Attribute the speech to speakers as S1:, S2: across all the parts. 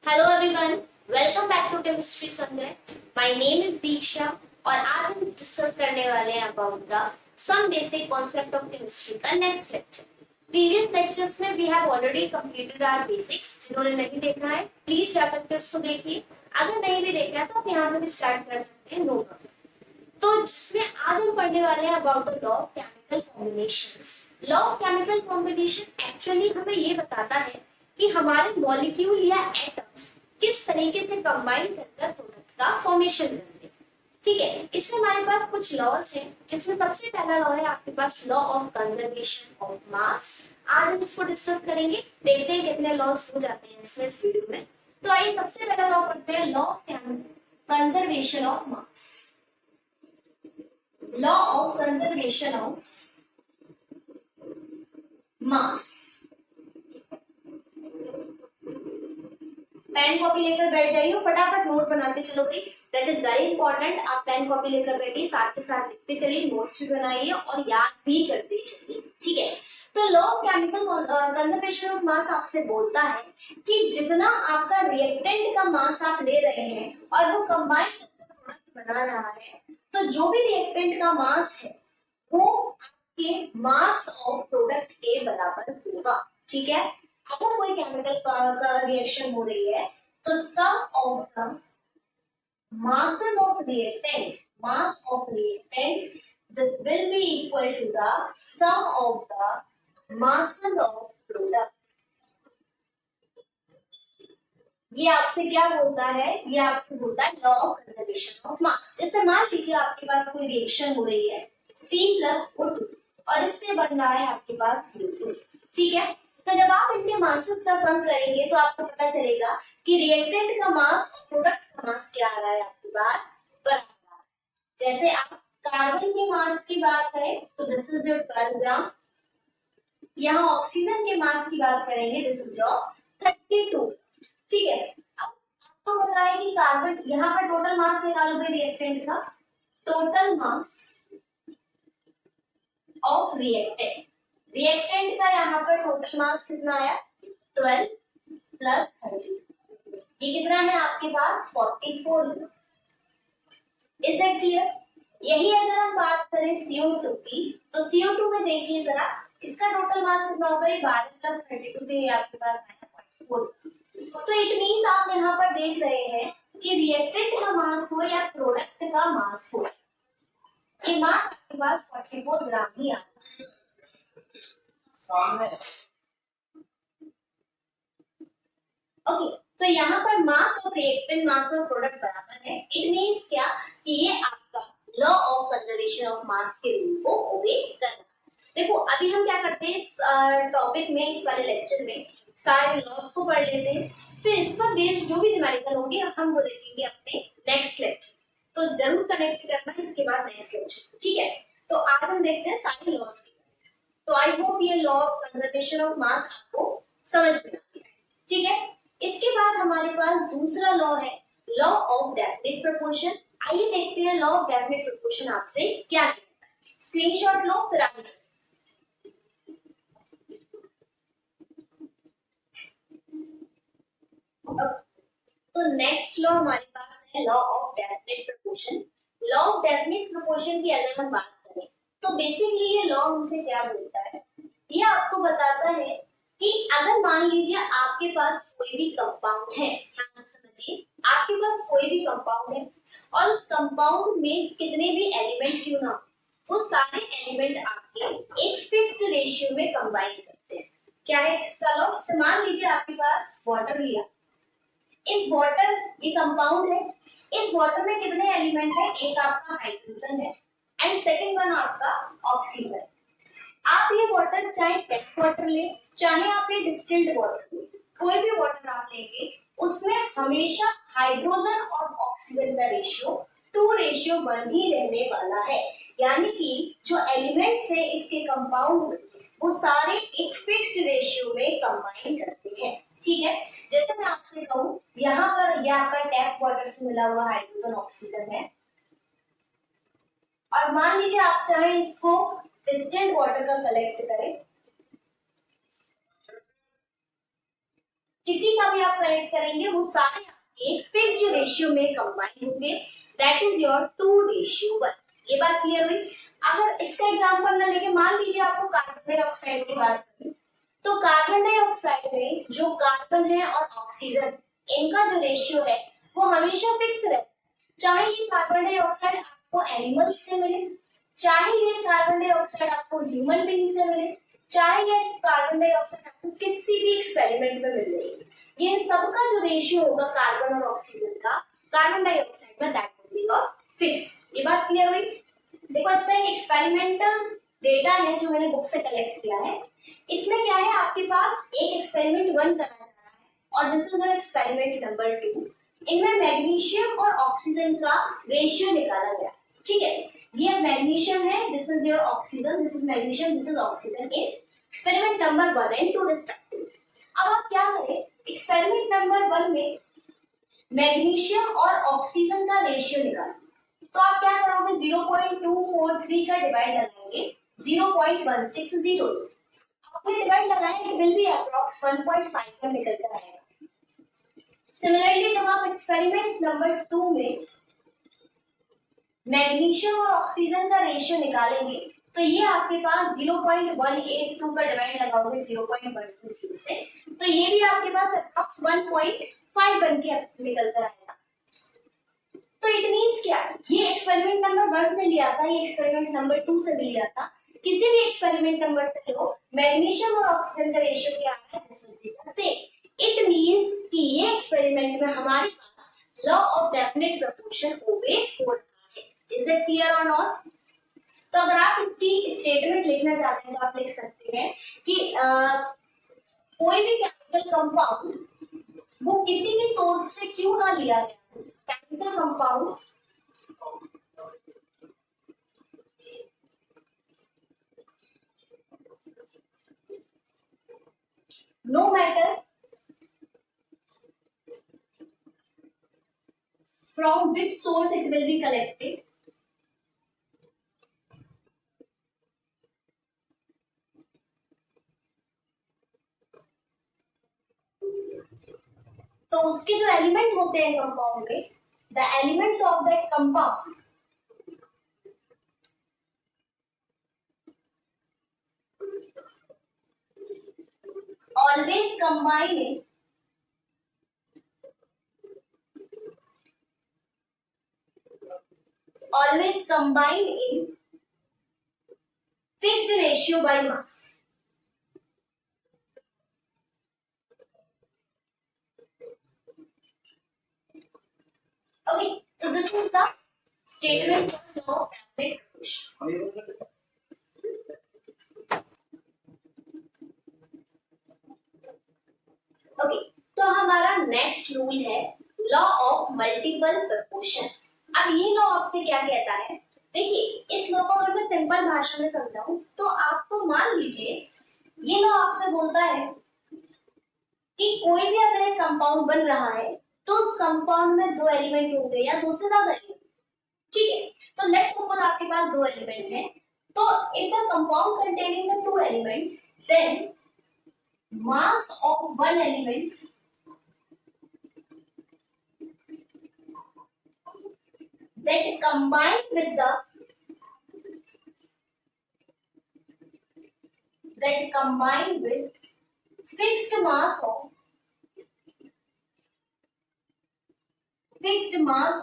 S1: Hello everyone, welcome back to chemistry Sangrah. My name is Diksha और आज हम डिस्कस करने वाले हैं about the some basic concept of chemistry का नेक्स्ट लेक्चर। प्रीवियस लेक्चर्स में we have already completed our basics. जिन्होंने नहीं देखा है प्लीज जाकर के उसको देखिए। अगर नहीं भी देखा है तो आप यहाँ से भी स्टार्ट कर सकते हैं, नो प्रॉब्लम। तो जिसमें आज हम पढ़ने वाले हैं about the law of chemical combinations. Law of chemical combination actually हमें ये बताता है कि हमारे मॉलिक्यूल या एटम्स किस तरीके से कंबाइन कर प्रोडक्ट का फॉर्मेशन करते हैं। ठीक है, इसमें हमारे पास कुछ लॉज हैं, जिसमें सबसे पहला लॉ है आपके पास law of conservation of mass. आज हम इसको डिस्कस करेंगे, देखते हैं कितने लॉज हो जाते हैं इसमें इस वीडियो में। तो आइए सबसे पहला लॉ पढ़ते हैं, law of conservation of mass. Law of conservation of mass. Pen copy लेकर बैठ जाइए, फटाफट नोट बनाते चलो भाई, दैट इज वेरी इंपॉर्टेंट। आप पेन कॉपी लेकर बैठिए, साथ के साथ लिखते चलिए, नोट्स भी बनाइए और याद भी करते चलिए। ठीक है, तो law of chemical conservation of मास आपसे बोलता है कि जितना आपका रिएक्टेंट का मास आप ले रहे हैं और वो कंबाइन करके प्रोडक्ट बना रहा है, तो जो भी रिएक्टेंट का मास है वो आपके मास ऑफ प्रोडक्ट के बराबर होगा। ठीक है, अगर कोई केमिकल का रिएक्शन हो रही है तो sum of the masses of reactant, mass of reactant, this will be equal to the sum of the masses of product. ये आपसे क्या बोलता है? ये आपसे बोलता है लॉ ऑफ कंजर्वेशन ऑफ मास। जैसे मान लीजिए आपके पास कोई रिएक्शन हो रही है C+O2 और इससे बन रहा है आपके पास CO2। ठीक है, तो जब आप इनके मासेस का सम करेंगे तो आपको पता चलेगा कि रिएक्टेंट का मास और प्रोडक्ट का मास क्या आ रहा है आपके पास, बराबर। जैसे आप कार्बन के मास की बात करें तो दिस इज योर 12 ग्राम। यहाँ ऑक्सीजन के मास की बात करेंगे, दिस इज योर 32। ठीक है, अब आपको पता है कि कार्बन, यहाँ पर टोटल मास निकालोगे रिएक्टेंट का, total mass of reactant, reactant का यहाँ पर टोटल मास कितना आया 12 प्लस 30, ये कितना है आपके पास 44। Is it clear? यही अगर हम बात करें CO2 की, तो CO2 में देखिए जरा, इसका टोटल मास कितना होगा, 12 प्लस 32 थे, आपके पास आया 44। तो इट मींस आप यहाँ पर देख रहे हैं कि रिएक्टेंट का मास हो या प्रोडक्ट का मास हो, ये मास आपके पास 44 ग्राम ही आता है। ओके, तो यहाँ पर मास ऑफ रिएक्टेंट मास और प्रोडक्ट बराबर है। इट मींस क्या कि ये आपका लॉ ऑफ कंजर्वेशन ऑफ मास के रूल को ओबे करना है। देखो अभी हम क्या करते हैं इस टॉपिक में, इस वाले लेक्चर में सारे लॉस को पढ़ लेते हैं, फिर इस पर बेस्ड जो भी न्यूमेरिकल होंगे हम वो देखेंगे अपने नेक्स्ट लेक्चर। तो जरूर कनेक्ट करना है इसके बाद नेक्स्ट लेक्चर। ठीक है, तो आज हम देखते हैं सारे लॉस की। तो आई होप ये लॉ ऑफ कंजर्वेशन ऑफ मास आपको समझ में आ गया। ठीक है, इसके बाद हमारे पास दूसरा लॉ है, लॉ ऑफ डेफिनिट प्रोपोर्शन। आइए देखते हैं लॉ ऑफ डेफिनिट प्रोपोर्शन आपसे क्या कहता है। स्क्रीनशॉट लो फिर आगे चलते। तो नेक्स्ट लॉ हमारे पास है law of definite proportion. Law of definite proportion की अगर हम बात करें तो बेसिकली ये लॉ हमसे क्या बोलता है, ये आपको बताता है कि अगर मान लीजिए आपके पास कोई भी कंपाउंड है, ध्यान से समझिए, आपके पास कोई भी कंपाउंड है और उस कंपाउंड में कितने भी एलिमेंट क्यों ना, वो सारे एलिमेंट आपके एक फिक्स्ड रेशियो में कंबाइन करते हैं। क्या है इसका लॉ? मान लीजिए आपके पास वाटर लिया, इस वाटर, ये कंपाउंड है, इस वाटर में कितने एलिमेंट है, एक आपका हाइड्रोजन है एंड सेकंड वन आपका ऑक्सीजन। आप ये वाटर चाहे टेप वाटर ले, चाहे आप ये डिस्टिल्ड वाटर ले, कोई भी वाटर आप लेंगे उसमें हमेशा हाइड्रोजन और ऑक्सीजन का रेशियो 2:1 ही रहने वाला है। यानी कि जो एलिमेंट्स है इसके कंपाउंड में वो सारे एक फिक्स्ड रेशियो में कंबाइन करते हैं। ठीक है, जैसे मैं आपसे कहूँ यहाँ पर ये आपका टैप वाटर से मिला हुआ हाइड्रोजन ऑक्सीजन है और मान लीजिए आप चाहे इसको डिस्टिल्ड वाटर का कलेक्ट करें, किसी का भी आप कनेक्ट करेंगे वो सारे आपके एक फिक्स्ड रेशियो में कंबाइन होंगे, दैट इज योर 2:1। ये बात क्लियर हुई। अगर इसका एग्जांपल ना लेके मान लीजिए आपको कार्बन डाइऑक्साइड की बात करें, तो कार्बन डाइऑक्साइड में जो कार्बन है और ऑक्सीजन इनका जो रेशियो है वो हमेशा फिक्स रहता है, चाहे ये कार्बन डाइऑक्साइड आपको एनिमल्स से मिले, चाहे ये कार्बन डाइऑक्साइड आपको ह्यूमन बीइंग से मिले, चाहे ये कार्बन डाइऑक्साइड आपको किसी भी एक्सपेरिमेंट में मिल रही है, ये सबका जो रेशियो होगा कार्बन और ऑक्सीजन का कार्बन डाइऑक्साइड में, दैट विल बी फिक्स। ये बात क्लियर हुई। देखो इसका एक एक्सपेरिमेंटल डेटा है जो मैंने बुक से कलेक्ट किया है। इसमें क्या है, आपके पास एक एक्सपेरिमेंट 1 करा जा रहा है और this is the experiment number 2। इनमें मैग्नीशियम और ऑक्सीजन का रेशियो निकाला गया, ठीक है। ये मैग्नीशियम है, this is your oxygen, this is magnesium, this is oxygen in experiment number 1 and 2 respectively. अब आप क्या करें, एक्सपेरिमेंट नंबर 1 में मैग्नीशियम और ऑक्सीजन का रेशियो निकालें। तो आप क्या करोगे, 0.243 का डिवाइड लगाएंगे 0.160 से। आपने डिवाइड लगाया, इट विल बी अप्रॉक्स 1.5 का निकल कर आएगा। सिमिलरली जब आप एक्सपेरिमेंट नंबर 2 में मैग्नीशियम और ऑक्सीजन का रेशियो निकालेंगे तो ये आपके पास 0.182 का डिवाइड लगाओगे 0.120 से, तो ये भी आपके पास अप्रॉक्स 1.5 बन के निकल कर आएगा। तो इट मींस क्या, ये एक्सपेरिमेंट नंबर 1 से लिया था, ये एक्सपेरिमेंट नंबर 2 से भी लिया था, किसी भी एक्सपेरिमेंट नंबर से लो, मैग्नीशियम और ऑक्सीजन का रेशियो क्या है, this will be the same. It means कि ये एक्सपेरिमेंट में हमारे पास लॉ ऑफ डेफिनेट प्रोपोर्शन ओबे हो रहा है। इज इट क्लियर और नॉट? तो अगर आप इसकी स्टेटमेंट लिखना चाहते हैं तो आप लिख सकते हैं कि कोई भी केमिकल कंपाउंड वो किसी भी सोर्स से क्यों ना लिया गया, chemical compound no matter from which source it will be collected, तो उसके जो एलिमेंट होते हैं कंपाउंड में, the elements of that compound always combine in fixed ratio by mass. Okay, so this is the statement for law of definite proportion. Okay, तो हमारा next rule है law of multiple proportion. अब ये law आपसे क्या कहता है, देखिए इस लॉ को अगर मैं सिंपल भाषा में समझाऊं तो आपको मान लीजिए ये लॉ आपसे बोलता है कि कोई भी अगर एक कंपाउंड बन रहा है तो उस कंपाउंड में 2 एलिमेंट होंगे या 2 से ज्यादा एलिमेंट, ठीक है। तो लेट्स सपोज आपके पास 2 एलिमेंट है, तो if the compound containing the 2 element then mass of one element that combine with fixed mass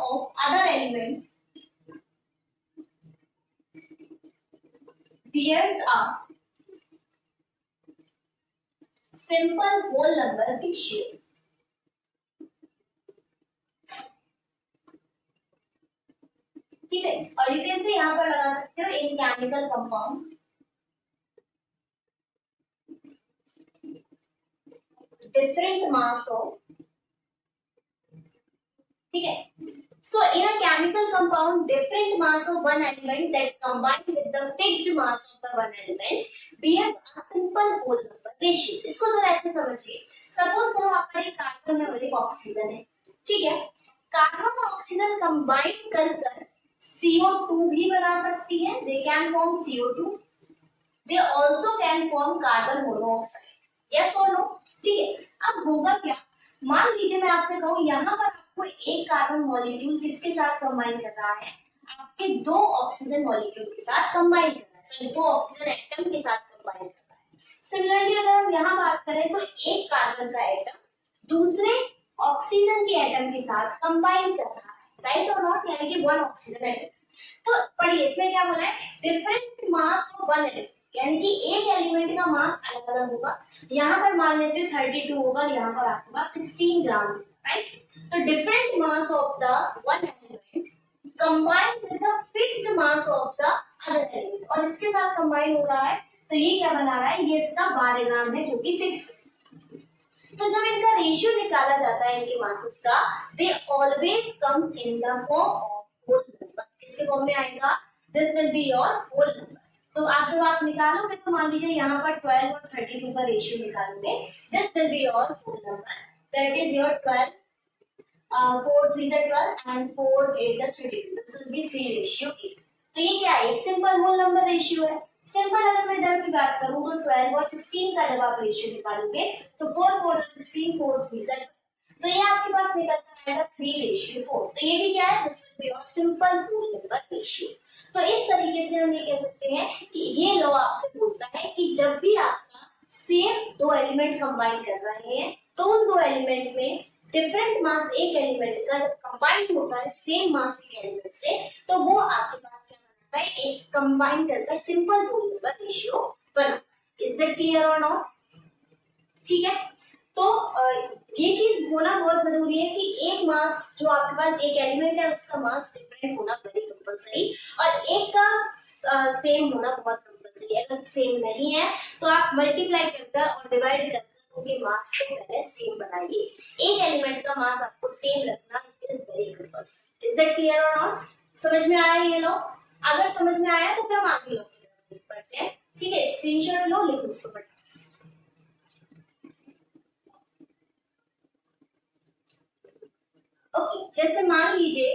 S1: of other element bears a simple whole number ratio। ठीक है, और यू कैन से यहां पर लगा सकते हो इन chemical compound different mass of, ठीक है। So in a chemical compound, different mass of one element that combined with the fixed mass of the one element bears a simple whole number ratio। इसको जरा ऐसे समझिए, suppose करो आपका एक carbon है और एक ऑक्सीजन है, ठीक है। कार्बन और ऑक्सीजन कंबाइन कर CO2 भी बना सकती है, they can form CO2, they also can form carbon monoxide, yes or no, ठीक है। अब होगा क्या, मान लीजिए मैं आपसे कहूँ यहाँ पर आपको एक कार्बन मॉलिक्यूल किसके साथ कंबाइन कर रहा है, आपके दो ऑक्सीजन मॉलिक्यूल के साथ कंबाइन कर रहा है, सॉरी दो ऑक्सीजन एटम के साथ कंबाइन कर रहा है। सिमिलरली अगर हम यहाँ बात करें तो एक कार्बन का एटम दूसरे ऑक्सीजन के एटम के साथ कंबाइन कर रहा है, राइट और नॉट, यानी कि वन ऑक्सीजन एटम। तो पढ़िए इसमें क्या बोला है, different mass of one element, यानी कि एक एलिमेंट का मास अलग अलग होगा। यहाँ पर मान लेते हैं 32 होगा, यहाँ पर आपके पास 16 ग्राम, राइट। तो different mass of the one element combined with the fixed mass of the other element, और इसके साथ कंबाइन हो रहा है, तो ये क्या बना रहा है, ये इसका 12 ग्राम है जो कि फिक्स है। तो जब इनका रेशियो निकाला जाता है इनके मासेस का, they always comes in the form of whole number. किसके फॉर्म में आएगा, this will be your whole number. तो आप जब आप निकालोगे तो मान लीजिए यहाँ पर 12 और 32 का रेशियो निकालोगे, this will be your whole number, that is your 12, 4 3 12 and 4 8 32, this will be 3:8। तो ये क्या है, एक सिंपल होल नंबर रेशियो है। सिंपल अगर मैं इधर की बात करूं तो 12 और 16 का जब आप रेशियो निकालोगे तो 4 4 16 4 3 7, तो ये आपके पास निकल कर आएगा 3:4। तो ये भी क्या है, this will be your simple whole number ratio. तो इस तरीके से हम ये कह सकते हैं कि ये लॉ आपसे बोलता है कि जब भी आपका सेम दो एलिमेंट कंबाइन कर रहे हैं तो उन दो एलिमेंट में डिफरेंट मास एक एलिमेंट का जब कंबाइन होता है सेम मास के एलिमेंट से, तो वो आपके पास क्या बनता है, एक कंबाइन करके सिंपल होल नंबर रेशियो बनता है। इज इट क्लियर और नॉट? ठीक है, तो ये चीज होना बहुत जरूरी है कि एक मास जो आपके पास एक एलिमेंट है उसका मास डिफरेंट होना वेरी कंपलसरी, और एक का सेम होना बहुत कंपलसरी है। अगर सेम नहीं है तो आप मल्टीप्लाई कर और डिवाइड कर उनके मास को पहले सेम बनाइए। एक एलिमेंट का मास आपको सेम रखना is very compulsory. Is that clear और नॉट? समझ में आया ये लो? अगर समझ में आया तो फिर हम आगे लो पढ़ते हैं। ठीक है, स्क्रीनशॉट लो, लिखो इसको फटाफट। ओके, जैसे मान लीजिए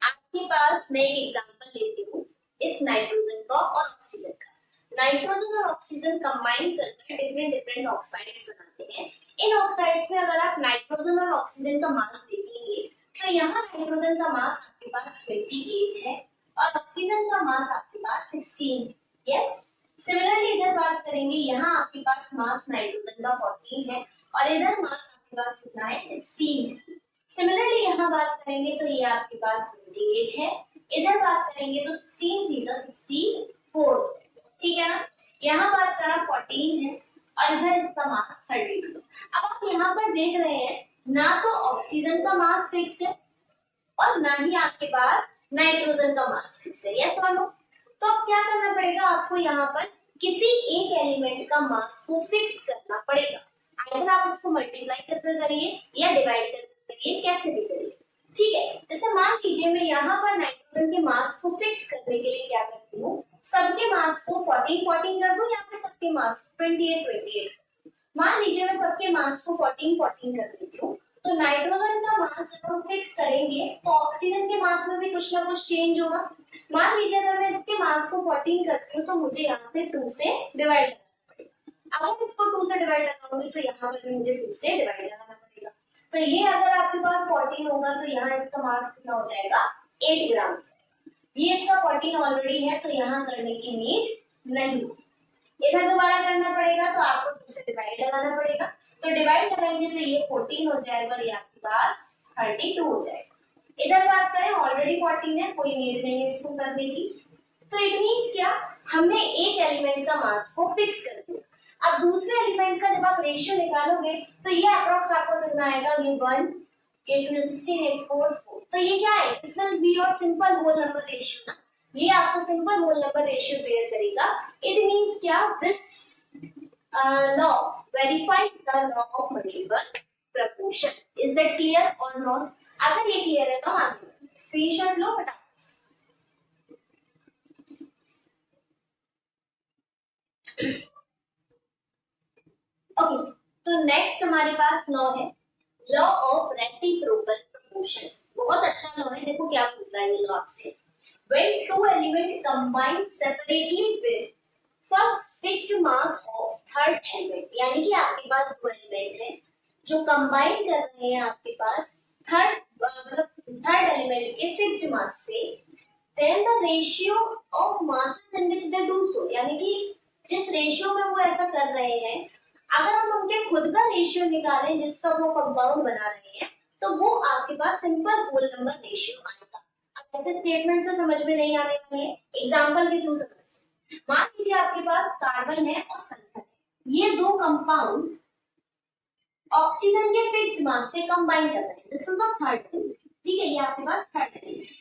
S1: आपके पास मैं एक एग्जांपल लेती हूँ इस नाइट्रोजन का और ऑक्सीजन का। नाइट्रोजन और ऑक्सीजन कंबाइन करके डिफरेंट डिफरेंट ऑक्साइड्स बनाते हैं। इन ऑक्साइड्स में अगर आप नाइट्रोजन और ऑक्सीजन का मास देखेंगे तो यहाँ नाइट्रोजन का मास आपके पास 28 है और ऑक्सीजन का मास आपके पास 16। यस, सिमिलरली इधर बात करेंगे, यहाँ आपके पास मास नाइट्रोजन का 14 है और इधर मास आपके पास कितना है, 16 है। सिमिलरली यहाँ बात करेंगे तो ये आपके पास 28 है, इधर बात करेंगे तो 16 3 64, ठीक है ना। यहाँ बात करा 14 है और इधर इसका मास 32। अब आप यहाँ पर देख रहे हैं ना तो ऑक्सीजन का मास फिक्स्ड है और ना ही आपके पास नाइट्रोजन का मास फिक्स्ड है। यस और नो? तो अब क्या करना पड़ेगा आपको, यहाँ पर किसी एक एलिमेंट का मास को फिक्स करना पड़ेगा। आइदर आप उसको मल्टीप्लाई करके करिए या डिवाइड करके करिए, कैसे भी करिए। ठीक है, जैसे मान लीजिए मैं यहाँ पर नाइट्रोजन के मास को फिक्स करने के लिए क्या करती हूँ, सबके मास को 14 14 कर दूं या फिर सबके मास 28 28। मान लीजिए मैं सबके मास को 14 14 कर देती हूँ, तो नाइट्रोजन का मास जब हम फिक्स करेंगे तो ऑक्सीजन के मास में भी कुछ ना कुछ चेंज होगा। मान लीजिए अगर मैं इसके मास को 14 करती हूँ तो मुझे यहाँ से 2 से डिवाइड करना पड़ेगा। अगर इसको 2 से डिवाइड लगाऊंगी तो यहाँ पर भी मुझे 2 से डिवाइड लगाना पड़ेगा। तो ये अगर आपके पास 14 होगा तो यहाँ इसका मास कितना हो जाएगा, 8 ग्राम। ये इसका 14 ऑलरेडी है तो यहाँ करने की नीड नहीं। इधर दोबारा करना पड़ेगा तो आपको 2 से डिवाइड लगाना पड़ेगा, तो डिवाइड लगाएंगे तो ये 14 हो जाएगा और ये आपके पास 32 हो जाएगा। इधर बात करें ऑलरेडी 14 है, कोई नीड नहीं है इसको करने की। तो इट मींस क्या, हमने एक एलिमेंट का मास को फिक्स कर दिया। अब दूसरे एलिमेंट का जब आप रेशियो निकालोगे तो ये अप्रॉक्स आपको कितना आएगा, ये 1 into 16 8 4 4। तो ये क्या है, this will be your simple whole number ratio ना, ये आपको simple whole number ratio pair करेगा। इट मींस क्या, this law verifies the law of multiple proportion. Is that clear और नॉट? अगर ये क्लियर है तो आगे स्क्रीनशॉट लो फटाफट। ओके, तो नेक्स्ट हमारे पास लॉ है लॉ ऑफ रेसिप्रोकल प्रपोर्शन। बहुत अच्छा लॉ है, देखो क्या बोलता है ये लॉ आपसे। When two elements combine separately with fixed mass of third element, यानी कि आपके पास दो एलिमेंट है जो कंबाइन कर रहे हैं आपके पास थर्ड एलिमेंट के फिक्स्ड मास से, then the ratio of masses in which they do so, यानी कि जिस रेशियो में वो ऐसा कर रहे हैं, अगर हम उनके खुद का रेशियो निकालें जिसका वो कंपाउंड बना रहे हैं, तो वो आपके पास सिंपल होल नंबर रेशियो आएगा। अब ऐसे स्टेटमेंट तो समझ में नहीं आने वाले हैं, एग्जांपल के थ्रू समझते। मान लीजिए आपके पास कार्बन है और सल्फर है, ये दो कंपाउंड ऑक्सीजन के फिक्स्ड मास से कंबाइन कर रहे हैं, this is the third element, ठीक है, ये आपके पास थर्ड एलिमेंट।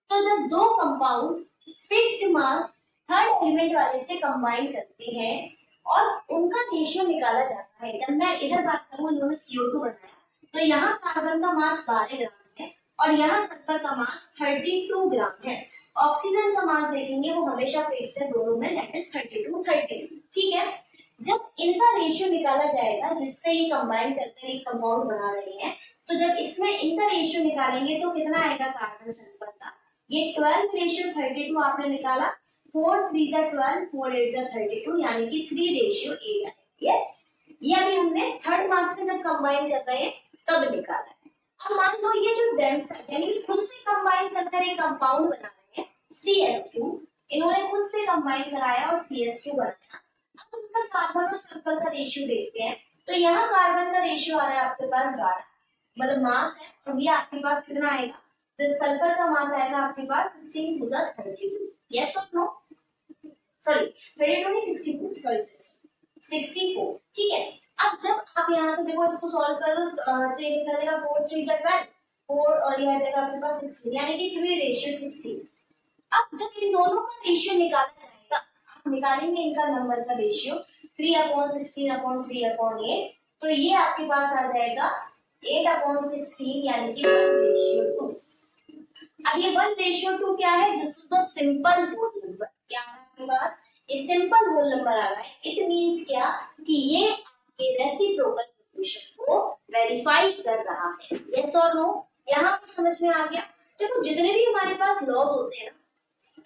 S1: तो जब दो compound fixed mass third element वाले से कंबाइन करते हैं और उनका रेशियो निकाला जाता है, जब मैं इधर बात करूं इन्होंने CO2 बनाया, तो यहाँ कार्बन का मास 12 ग्राम है और यहाँ सल्फर का मास 32 ग्राम है। ऑक्सीजन का मास देखेंगे वो हमेशा फिक्स्ड है दोनों में, दैट इज 32, ठीक है। जब इनका रेशियो निकाला जाएगा जिससे ये कंबाइन करते हैं, कंपाउंड बना रहे हैं, तो जब इसमें इनका रेशियो निकालेंगे तो कितना आएगा कार्बन सल्फर का, ये 12:32 आपने निकाला, 4 3 जा 12, 4 8 जा 32, यानी कि 3:8 है। यस, ये अभी हमने थर्ड मास में जब कंबाइन कर रहे हैं तब निकाला है। अब मान लो ये जो देमसेल्फ यानी कि खुद से कंबाइन कर एक कंपाउंड बना रहे हैं CH2, इन्होंने खुद से कंबाइन कराया और CH2 बनाया। अब उनका कार्बन और सल्फर का रेशियो देखते हैं, तो यहाँ कार्बन का रेशियो आ रहा है आपके पास 12, मतलब मास है, और ये आपके पास कितना आएगा, तो सल्फर का मास आएगा आपके पास 16 to the 32, यस और नो, सॉरी 32 नहीं 64, सॉरी 64, ठीक है। अब जब आप यहाँ से देखो इसको सॉल्व कर दो, तो ये कितना देगा, 4 3 जा 12, 4 और यह देगा आपके पास 16, यानी कि 3:16। अब जब इन दोनों का रेशियो निकाला जाएगा, आप निकालेंगे इनका नंबर का रेशियो 3/16/3/8, तो ये आपके पास आ जाएगा 8/16, यानी कि 1:2। अब ये 1:2 क्या है, this is the simple whole number. क्या है आपके पास, ये सिंपल होल नंबर आ रहा है। इट मींस क्या कि ये आपके रेसिप्रोकल प्रोपोर्शन को वेरीफाई कर रहा है, यस और नो, यहाँ पर समझ में आ गया। देखो जितने भी हमारे पास लॉज होते हैं ना,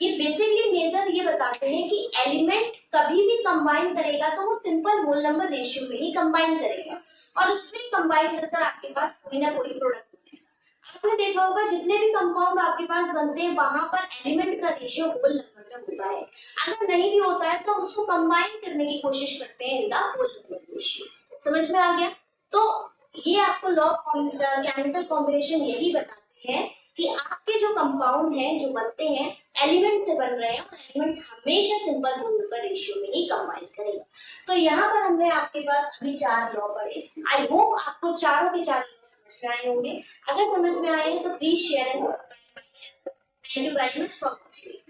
S1: ये बेसिकली मेजर ये बताते हैं कि एलिमेंट कभी भी कंबाइन करेगा तो वो सिंपल होल नंबर रेशियो में ही कंबाइन करेगा, और उसमें कंबाइन कर आपके पास कोई ना कोई प्रोडक्ट बनेगा। आपने देखा होगा जितने भी कंपाउंड आपके पास बनते हैं वहां पर एलिमेंट का रेशियो होल नंबर में होता है, अगर नहीं भी होता है तो उसको कंबाइन करने की कोशिश करते हैं in the whole number ratio. समझ में आ गया। तो ये आपको लॉ ऑफ केमिकल कॉम्बिनेशन यही बताते हैं कि आपके जो कंपाउंड हैं जो बनते हैं एलिमेंट से बन रहे हैं, और एलिमेंट्स हमेशा सिंपल होल नंबर रेशियो में ही कंबाइन करेगा। तो यहाँ पर हमने आपके पास अभी 4 लॉ पढ़े। आई होप आपको चारों के चारों समझ में आए होंगे। अगर समझ में आए तो please share and subscribe my channel. Thank you very much for watching.